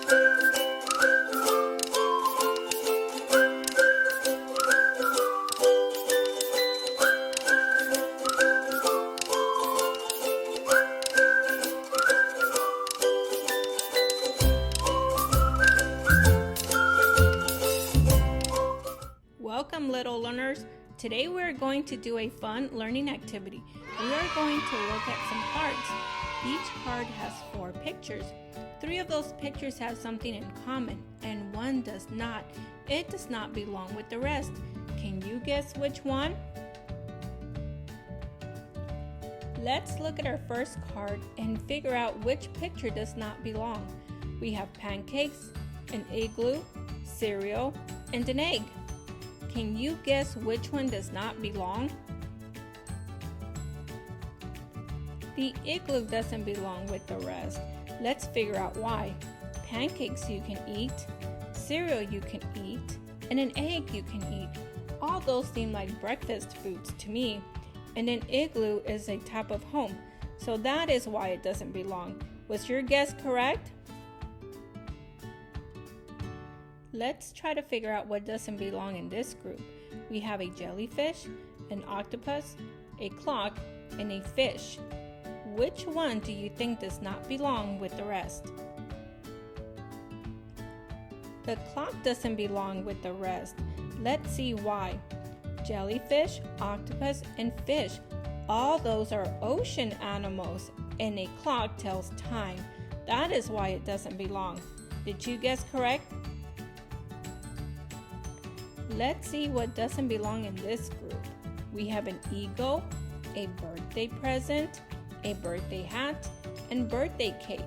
Welcome, little learners. Today we're going to do a fun learning activity. We are going to look at some cards. Each card has 4 pictures. 3 of those pictures have something in common and 1 does not. It does not belong with the rest. Can you guess which one? Let's look at our first card and figure out which picture does not belong. We have pancakes, an igloo, cereal, and an egg. Can you guess which one does not belong? The igloo doesn't belong with the rest. Let's figure out why. Pancakes you can eat, cereal you can eat, and an egg you can eat. All those seem like breakfast foods to me. And an igloo is a type of home. So that is why it doesn't belong. Was your guess correct? Let's try to figure out what doesn't belong in this group. We have a jellyfish, an octopus, a clock, and a fish. Which one do you think does not belong with the rest? The clock doesn't belong with the rest. Let's see why. Jellyfish, octopus, and fish. All those are ocean animals, and a clock tells time. That is why it doesn't belong. Did you guess correct? Let's see what doesn't belong in this group. We have an eagle, a birthday present, a birthday hat, and birthday cake.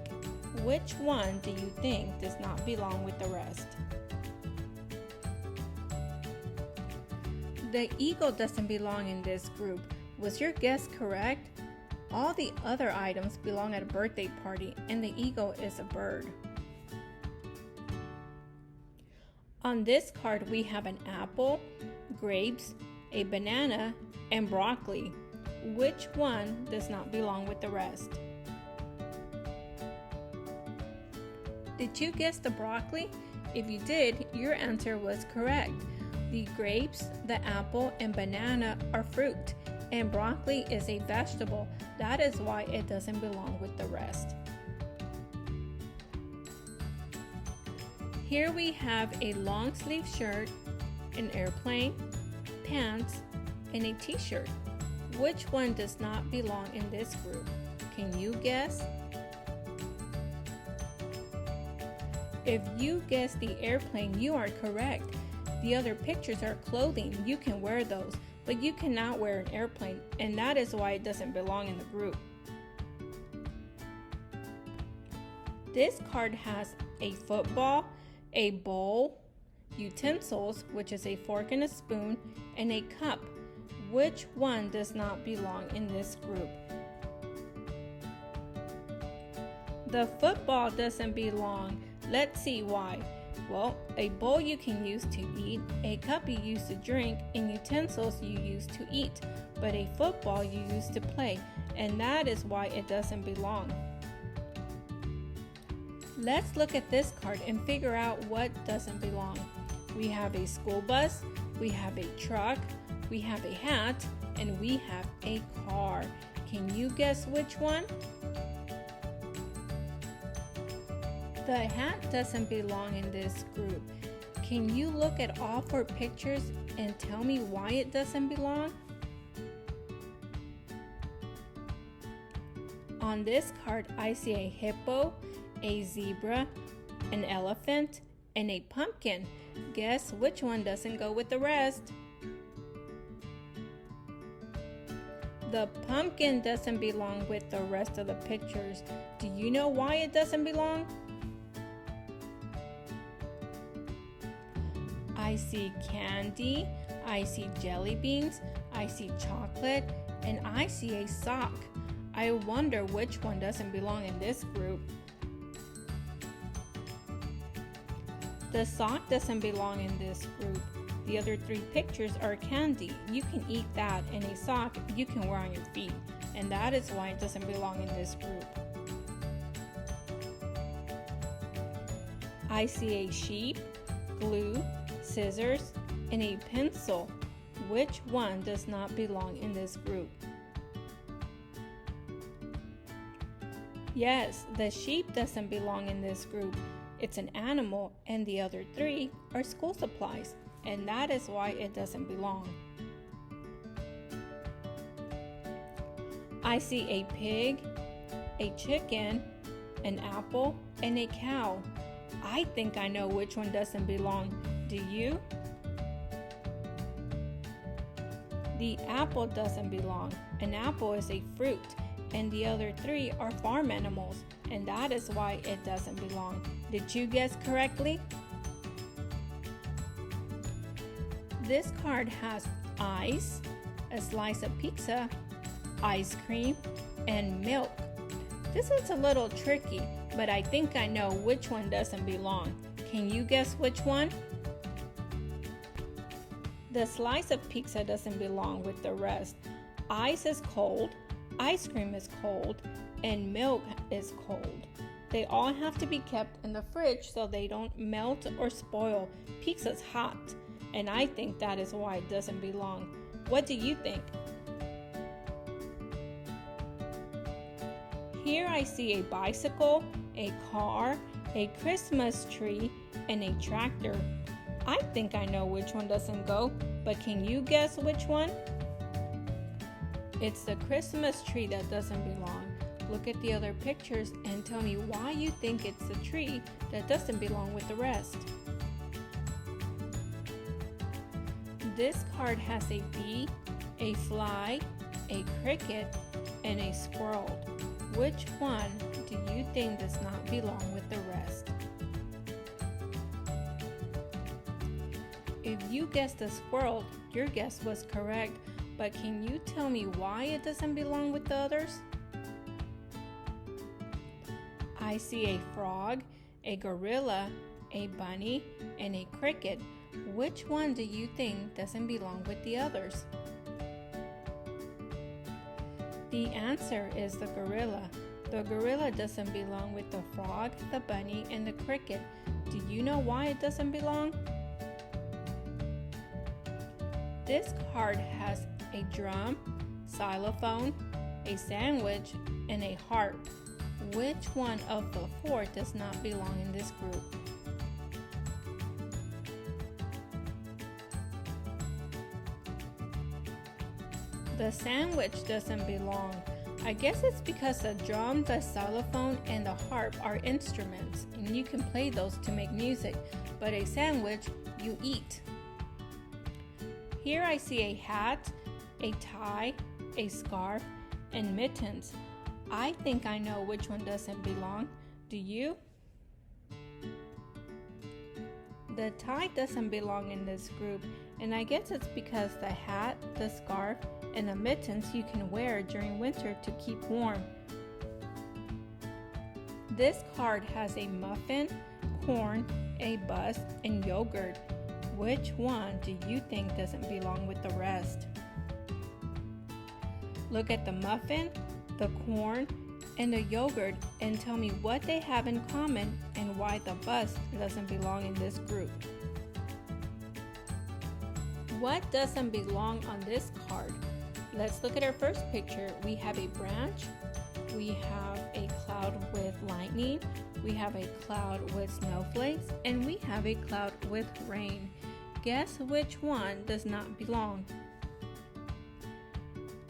Which one do you think does not belong with the rest? The eagle doesn't belong in this group. Was your guess correct? All the other items belong at a birthday party, and the eagle is a bird. On this card, we have an apple, grapes, a banana, and broccoli. Which one does not belong with the rest? Did you guess the broccoli? If you did, your answer was correct. The grapes, the apple, and banana are fruit, and broccoli is a vegetable. That is why it doesn't belong with the rest. Here we have a long sleeve shirt, an airplane, pants, and a t-shirt. Which one does not belong in this group? Can you guess? If you guess the airplane, you are correct. The other pictures are clothing. You can wear those, but you cannot wear an airplane, and that is why it doesn't belong in the group. This card has a football, a bowl, utensils, which is a fork and a spoon, and a cup. Which one does not belong in this group? The football doesn't belong. Let's see why. Well, a bowl you can use to eat, a cup you use to drink, and utensils you use to eat. But a football you use to play, and that is why it doesn't belong. Let's look at this card and figure out what doesn't belong. We have a school bus, we have a truck, we have a hat, and we have a car. Can you guess which one? The hat doesn't belong in this group. Can you look at all 4 pictures and tell me why it doesn't belong? On this card, I see a hippo, a zebra, an elephant, and a pumpkin. Guess which one doesn't go with the rest? The pumpkin doesn't belong with the rest of the pictures. Do you know why it doesn't belong? I see candy, I see jelly beans, I see chocolate, and I see a sock. I wonder which one doesn't belong in this group. The sock doesn't belong in this group. The other 3 pictures are candy. You can eat that, and a sock you can wear on your feet, and that is why it doesn't belong in this group. I see a sheep, glue, scissors, and a pencil. Which one does not belong in this group? Yes, the sheep doesn't belong in this group. It's an animal, and the other three are school supplies, and that is why it doesn't belong. I see a pig, a chicken, an apple, and a cow. I think I know which one doesn't belong. Do you? The apple doesn't belong. An apple is a fruit, and the other three are farm animals, and that is why it doesn't belong. Did you guess correctly? This card has ice, a slice of pizza, ice cream, and milk. This is a little tricky, but I think I know which one doesn't belong. Can you guess which one? The slice of pizza doesn't belong with the rest. Ice is cold, ice cream is cold, and milk is cold. They all have to be kept in the fridge so they don't melt or spoil. Pizza's hot, and I think that is why it doesn't belong. What do you think? Here I see a bicycle, a car, a Christmas tree, and a tractor. I think I know which one doesn't go, but can you guess which one? It's the Christmas tree that doesn't belong. Look at the other pictures and tell me why you think it's the tree that doesn't belong with the rest. This card has a bee, a fly, a cricket, and a squirrel. Which one do you think does not belong with the rest? If you guessed a squirrel, your guess was correct, but can you tell me why it doesn't belong with the others? I see a frog, a gorilla, a bunny, and a cricket. Which one do you think doesn't belong with the others? The answer is the gorilla. The gorilla doesn't belong with the frog, the bunny, and the cricket. Do you know why it doesn't belong? This card has a drum, xylophone, a sandwich, and a harp. Which one of the four does not belong in this group? The sandwich doesn't belong. I guess it's because the drum, the xylophone, and the harp are instruments, and you can play those to make music, but a sandwich you eat. Here I see a hat, a tie, a scarf, and mittens. I think I know which one doesn't belong. Do you? The tie doesn't belong in this group, and I guess it's because the hat, the scarf, and the mittens you can wear during winter to keep warm. This card has a muffin, corn, a bus, and yogurt. Which one do you think doesn't belong with the rest? Look at the muffin, the corn, and the yogurt and tell me what they have in common and why the bus doesn't belong in this group. What doesn't belong on this card? Let's look at our first picture. We have a branch, we have a cloud with lightning, we have a cloud with snowflakes, and we have a cloud with rain. Guess which one does not belong?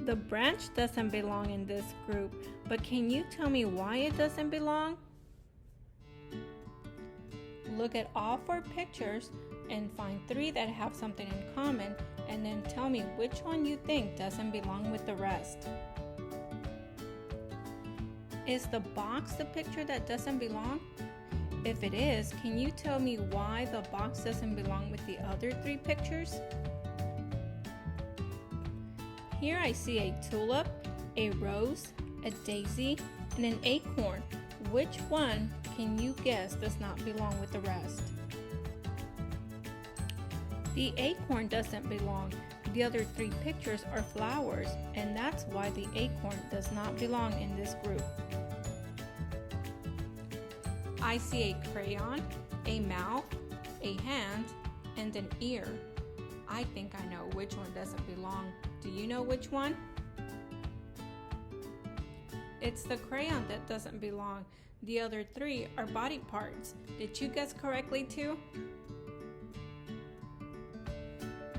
The branch doesn't belong in this group, but can you tell me why it doesn't belong? Look at all four pictures and find three that have something in common, and then tell me which one you think doesn't belong with the rest. Is the box the picture that doesn't belong? If it is, can you tell me why the box doesn't belong with the other three pictures? Here I see a tulip, a rose, a daisy, and an acorn. Which one can you guess does not belong with the rest? The acorn doesn't belong. The other three pictures are flowers, and that's why the acorn does not belong in this group. I see a crayon, a mouth, a hand, and an ear. I think I know which one doesn't belong. Do you know which one? It's the crayon that doesn't belong. The other three are body parts. Did you guess correctly too?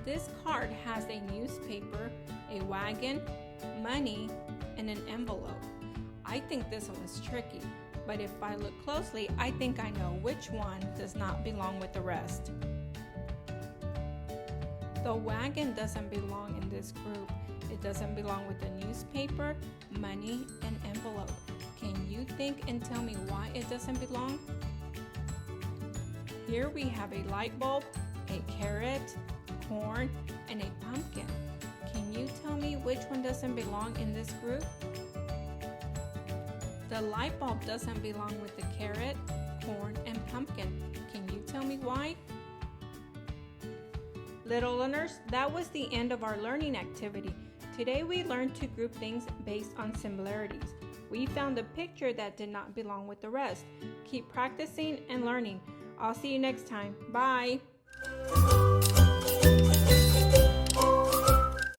This card has a newspaper, a wagon, money, and an envelope. I think this one is tricky, but if I look closely, I think I know which one does not belong with the rest. The wagon doesn't belong in this group. It doesn't belong with the newspaper, money, and envelope. Can you think and tell me why it doesn't belong? Here we have a light bulb, a carrot, corn, and a pumpkin. Can you tell me which one doesn't belong in this group? The light bulb doesn't belong with the carrot, corn, and pumpkin. Can you tell me why? Little learners, that was the end of our learning activity. Today we learned to group things based on similarities. We found a picture that did not belong with the rest. Keep practicing and learning. I'll see you next time. Bye!